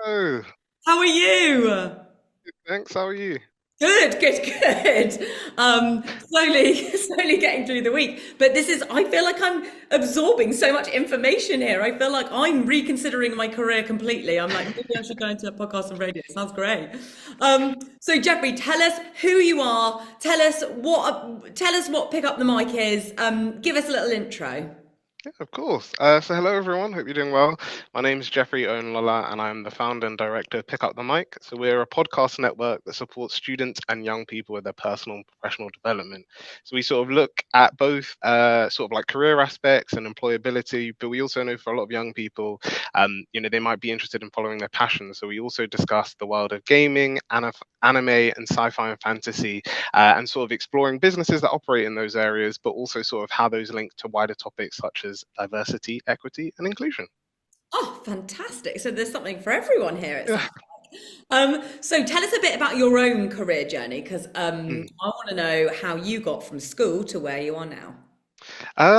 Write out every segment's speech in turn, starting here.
Oh, How are you? thanks. How are you? Good, good, good. Slowly getting through the week. But I feel like I'm absorbing so much information here. I feel like I'm reconsidering my career completely. I'm like, maybe I should go into a podcast and radio. Sounds great. So Jeffrey, tell us who you are. Tell us what Pick Up the Mic is. Give us a little intro. Yeah, of course. So hello everyone. Hope you're doing well. My name is Jeffrey Oyinlola, and I'm the founder and director of Pick Up the Mic. So we're a podcast network that supports students and young people with their personal and professional development. So we sort of look at both sort of like career aspects and employability, but we also know for a lot of young people, they might be interested in following their passions. So we also discuss the world of gaming, anime, and sci-fi and fantasy, and sort of exploring businesses that operate in those areas, but also sort of how those link to wider topics such as diversity, equity, and inclusion. Oh, fantastic. So there's something for everyone here, it Yeah. sounds. So tell us a bit about your own career journey, because Mm. I want to know how you got from school to where you are now.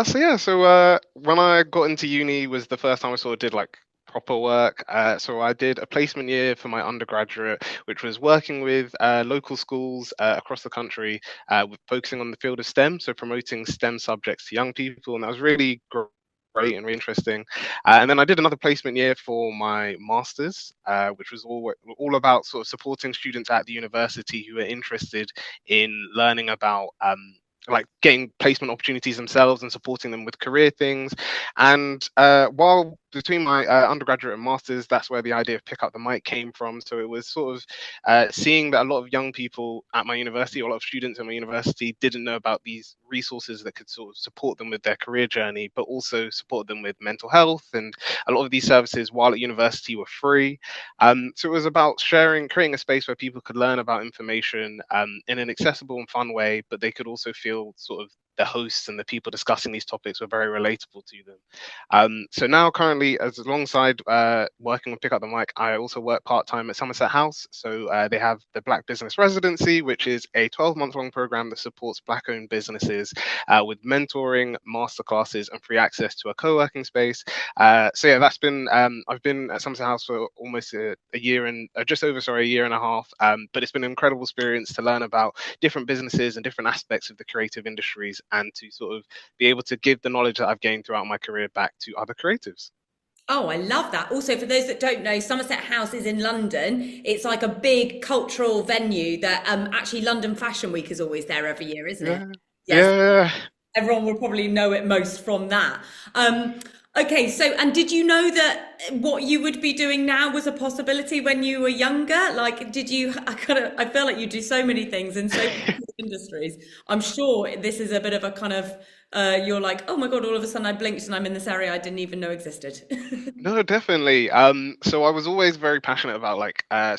So when I got into uni was the first time I sort of did like proper work. So I did a placement year for my undergraduate, which was working with local schools across the country, focusing on the field of STEM, so promoting STEM subjects to young people, and that was really great and really interesting. And then I did another placement year for my masters, which was all about sort of supporting students at the university who are interested in learning about like getting placement opportunities themselves and supporting them with career things. And while between my undergraduate and masters, that's where the idea of Pick Up the Mic came from. So it was sort of seeing that a lot of young people at my university, or a lot of students at my university, didn't know about these resources that could sort of support them with their career journey, but also support them with mental health. And a lot of these services, while at university, were free. So it was about creating a space where people could learn about information in an accessible and fun way, but they could also feel sort of the hosts and the people discussing these topics were very relatable to them. So now, currently, as alongside working with Pick Up the Mic, I also work part time at Somerset House. So they have the Black Business Residency, which is a 12-month long program that supports Black owned businesses with mentoring, masterclasses, and free access to a co working space. So yeah, that's been I've been at Somerset House for almost a year and just over, sorry, a year and a half. But it's been an incredible experience to learn about different businesses and different aspects of the creative industries, and to sort of be able to give the knowledge that I've gained throughout my career back to other creatives. Oh, I love that. Also, for those that don't know, Somerset House is in London. It's like a big cultural venue that actually London Fashion Week is always there every year, isn't it? Yeah, Yes, yeah. everyone will probably know it most from that. Okay, so and did you know that what you would be doing now was a possibility when you were younger? Like, did you? I feel like you do so many things in so many industries. I'm sure this is a bit of a kind of you're like, oh my God, all of a sudden I blinked and I'm in this area I didn't even know existed. No, definitely. So I was always very passionate about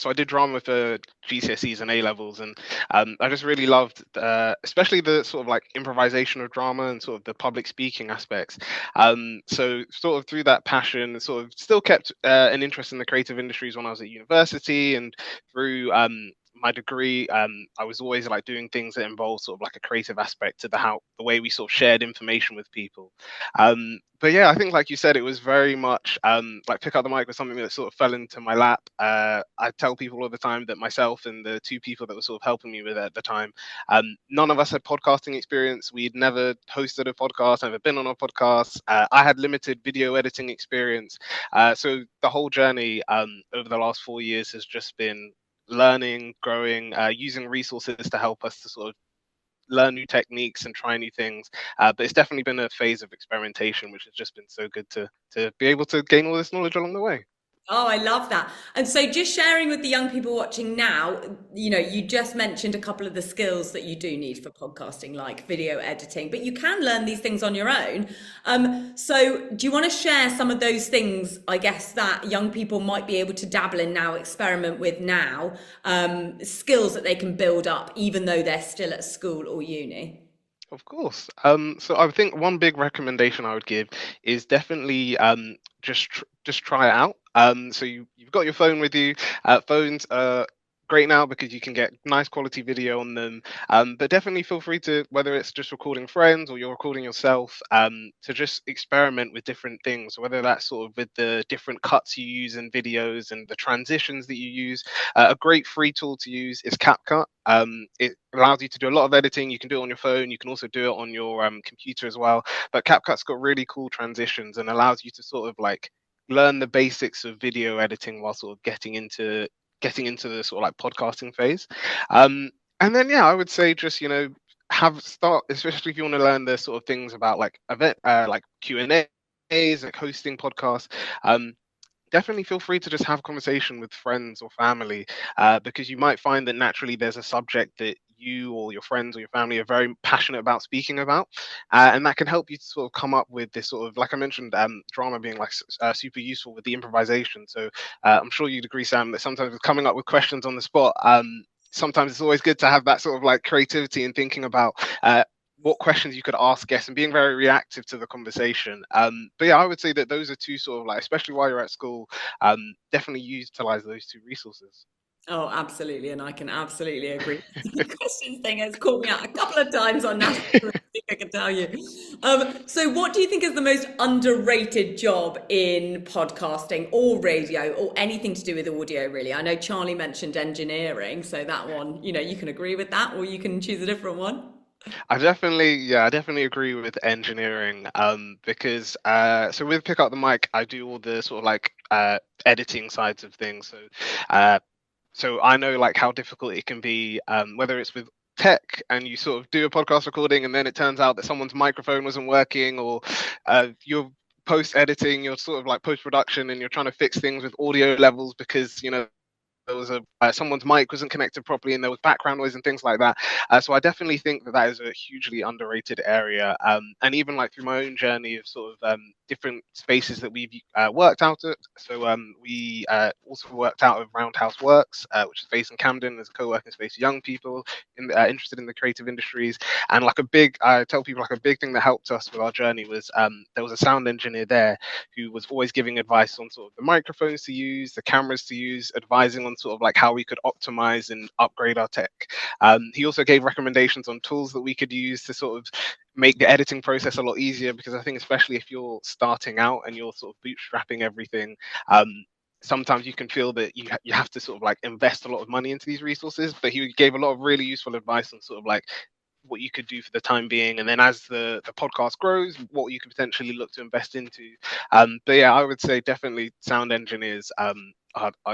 so I did drama for GCSEs and A levels, and I just really loved, especially the sort of like improvisation of drama and sort of the public speaking aspects. So sort of through that passion, sort of still kept an interest in the creative industries when I was at university, and through my degree, I was always like doing things that involve sort of like a creative aspect to the way we sort of shared information with people. But yeah, I think like you said, it was very much like Pick Up the Mic was something that sort of fell into my lap. I tell people all the time that myself and the two people that were sort of helping me with it at the time, none of us had podcasting experience. We'd never hosted a podcast, never been on a podcast. I had limited video editing experience. So the whole journey over the last 4 years has just been learning, growing, using resources to help us to sort of learn new techniques and try new things. But it's definitely been a phase of experimentation, which has just been so good to be able to gain all this knowledge along the way. Oh, I love that. And so just sharing with the young people watching now, you just mentioned a couple of the skills that you do need for podcasting, like video editing, but you can learn these things on your own. So do you want to share some of those things, I guess, that young people might be able to dabble in now, experiment with now, skills that they can build up even though they're still at school or uni? Of course. So I think one big recommendation I would give is definitely just try it out. So you've got your phone with you. Phones are great now because you can get nice quality video on them. But definitely feel free to, whether it's just recording friends or you're recording yourself, to just experiment with different things, whether that's sort of with the different cuts you use in videos and the transitions that you use. A great free tool to use is CapCut. It allows you to do a lot of editing. You can do it on your phone. You can also do it on your computer as well. But CapCut's got really cool transitions and allows you to sort of like learn the basics of video editing while sort of getting into the sort of like podcasting phase. And then yeah, I would say just have start, especially if you want to learn the sort of things about like event like Q&As, like hosting podcasts. Definitely feel free to just have a conversation with friends or family, because you might find that naturally there's a subject that you or your friends or your family are very passionate about speaking about, and that can help you to sort of come up with this sort of, like I mentioned, drama being like super useful with the improvisation. So I'm sure you'd agree, Sam, that sometimes with coming up with questions on the spot, sometimes it's always good to have that sort of like creativity and thinking about what questions you could ask guests and being very reactive to the conversation. But yeah, I would say that those are two sort of like, especially while you're at school, definitely utilize those two resources. Oh, absolutely. And I can absolutely agree. The questions thing has caught me out a couple of times on national Geographic, I can tell you. So what do you think is the most underrated job in podcasting or radio or anything to do with audio, really? I know Charlie mentioned engineering, so that one, you can agree with that or you can choose a different one. I definitely agree with engineering, because so with Pick Up the Mic, I do all the sort of like editing sides of things. Uh, so I know like how difficult it can be, whether it's with tech and you sort of do a podcast recording and then it turns out that someone's microphone wasn't working, or you're post editing, you're sort of like post production and you're trying to fix things with audio levels because there was a someone's mic wasn't connected properly and there was background noise and things like that. So I definitely think that that is a hugely underrated area. And even like through my own journey of sort of different spaces that we've worked out at. So we also worked out of Roundhouse Works, which is based in Camden as a co-working space for young people interested in the creative industries. And like I tell people like a big thing that helped us with our journey was there was a sound engineer there who was always giving advice on sort of the microphones to use, the cameras to use, advising on sort of like how we could optimize and upgrade our tech. He also gave recommendations on tools that we could use to sort of make the editing process a lot easier, because I think especially if you're starting out and you're sort of bootstrapping everything, sometimes you can feel that you have to sort of like invest a lot of money into these resources. But he gave a lot of really useful advice on sort of like what you could do for the time being, and then as the podcast grows, what you could potentially look to invest into. But yeah, I would say definitely sound engineers,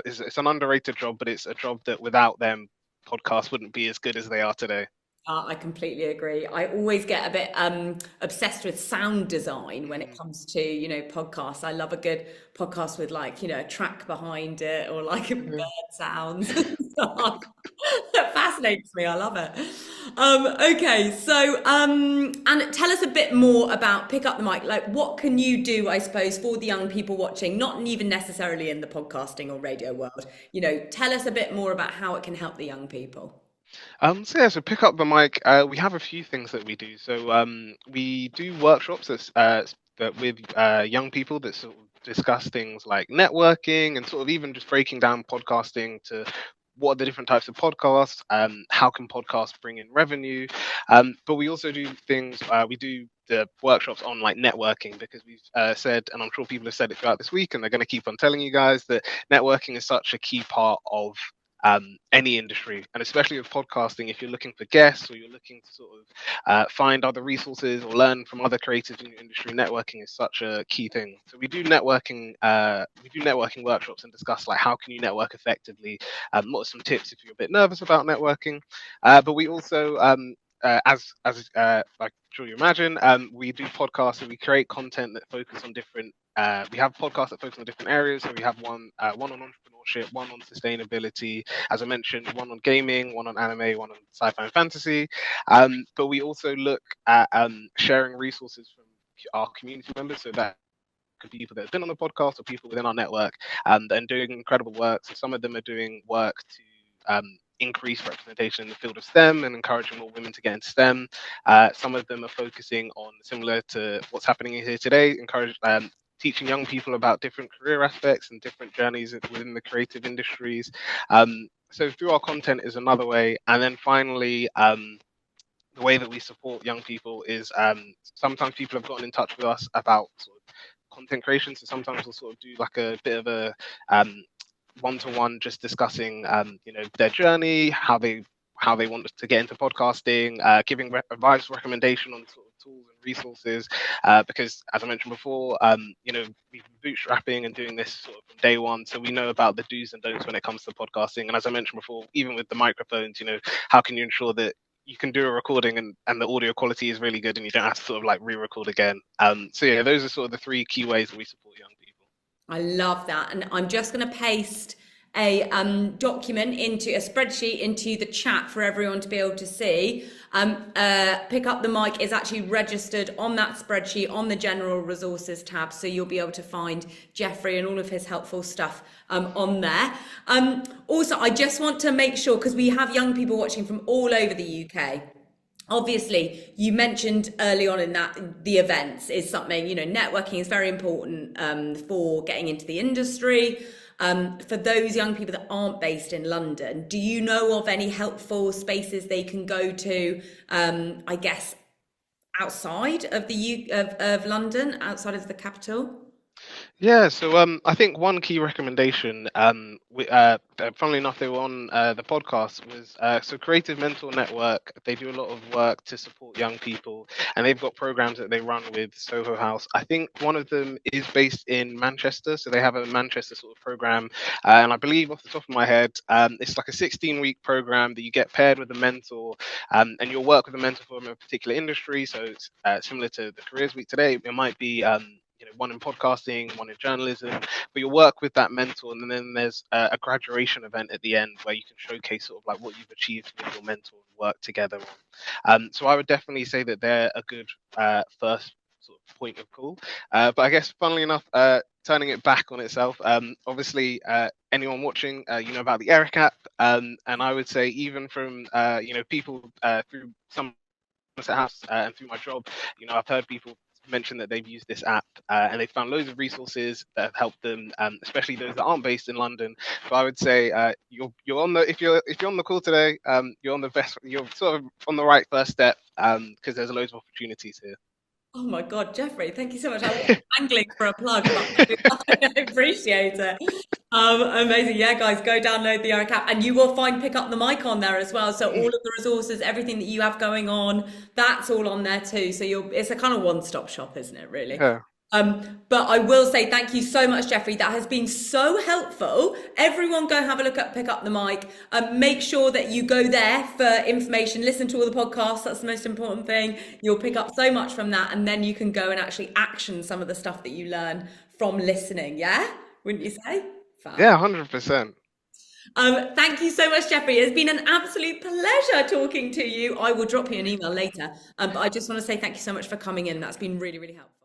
it's an underrated job, but it's a job that without them, podcasts wouldn't be as good as they are today. I completely agree. I always get a bit obsessed with sound design when it Mm. comes to, podcasts. I love a good podcast with like, a track behind it or like a bird Yeah. sounds and stuff. That fascinates me. I love it. Okay, so and tell us a bit more about Pick Up the Mic. Like, what can you do, I suppose, for the young people watching, not even necessarily in the podcasting or radio world? Tell us a bit more about how it can help the young people. So yeah, so Pick Up the Mic. We have a few things that we do. So we do workshops that with young people that sort of discuss things like networking and sort of even just breaking down podcasting to what are the different types of podcasts, how can podcasts bring in revenue. But we also do things. We do the workshops on like networking, because we've said, and I'm sure people have said it throughout this week, and they're going to keep on telling you guys that networking is such a key part of any industry, and especially with podcasting. If you're looking for guests or you're looking to sort of find other resources or learn from other creatives in your industry, networking is such a key thing. So we do networking. We do networking workshops and discuss like how can you network effectively. What are some tips if you're a bit nervous about networking? But we also as I'm sure you imagine, we do podcasts and we create content that focus on different. We have podcasts that focus on different areas. So we have one on entrepreneurship, one on sustainability, as I mentioned, one on gaming, one on anime, one on sci-fi and fantasy. But we also look at sharing resources from our community members, so that could be people that have been on the podcast or people within our network, and doing incredible work. So some of them are doing work to increase representation in the field of STEM and encouraging more women to get into STEM. Some of them are focusing on, similar to what's happening here today, teaching young people about different career aspects and different journeys within the creative industries. so through our content is another way, and then finally, the way that we support young people is sometimes people have gotten in touch with us about sort of content creation. So sometimes we'll sort of do like a bit of a one-to-one, just discussing their journey, how they want to get into podcasting, giving advice, recommendation on sort of tools and resources. Because as I mentioned before, we've been bootstrapping and doing this sort of from day one, so we know about the do's and don'ts when it comes to podcasting. And as I mentioned before, even with the microphones, how can you ensure that you can do a recording and the audio quality is really good and you don't have to sort of like re-record again. So yeah, those are sort of the three key ways that we support young people. I love that. And I'm just going to paste a document into a spreadsheet into the chat for everyone to be able to see. Pick Up the Mic is actually registered on that spreadsheet on the general resources tab, so you'll be able to find Jeffrey and all of his helpful stuff on there. Also, I just want to make sure, because we have young people watching from all over the UK. Obviously, you mentioned early on in that the events is something, networking is very important for getting into the industry. For those young people that aren't based in London, do you know of any helpful spaces they can go to, I guess, outside of of London, outside of the capital? Yeah, so I think one key recommendation, funnily enough, they were on the podcast, was so Creative Mentor Network. They do a lot of work to support young people, and they've got programs that they run with Soho House. I think one of them is based in Manchester, so they have a Manchester sort of program, and I believe off the top of my head, it's like a 16-week program that you get paired with a mentor, and you'll work with a mentor from a particular industry. So it's similar to the Careers Week today. It might be one in podcasting, one in journalism, but you'll work with that mentor, and then there's a graduation event at the end where you can showcase sort of like what you've achieved with your mentor and work together on. So I would definitely say that they're a good first sort of point of call. But I guess, funnily enough, turning it back on itself, obviously anyone watching, about the Eric app, and I would say even from people through some house and through my job, I've heard people mention that they've used this app and they found loads of resources that have helped them, especially those that aren't based in London. So I would say you're on the if you're on the call today, you're sort of on the right first step, because there's loads of opportunities here. Oh my God, Jeffrey, thank you so much. I was angling for a plug, but I appreciate it. Amazing. Yeah, guys, go download the Eric app and you will find Pick Up the Mic on there as well. So all of the resources, everything that you have going on, that's all on there too. So it's a kind of one-stop shop, isn't it, really? Yeah. But I will say thank you so much, Jeffrey. That has been so helpful. Everyone go have a look at Pick Up the Mic. Make sure that you go there for information. Listen to all the podcasts. That's the most important thing. You'll pick up so much from that. And then you can go and actually action some of the stuff that you learn from listening. Yeah? Wouldn't you say? Fab. Yeah, 100%. Thank you so much, Jeffrey. It's been an absolute pleasure talking to you. I will drop you an email later. But I just want to say thank you so much for coming in. That's been really, really helpful.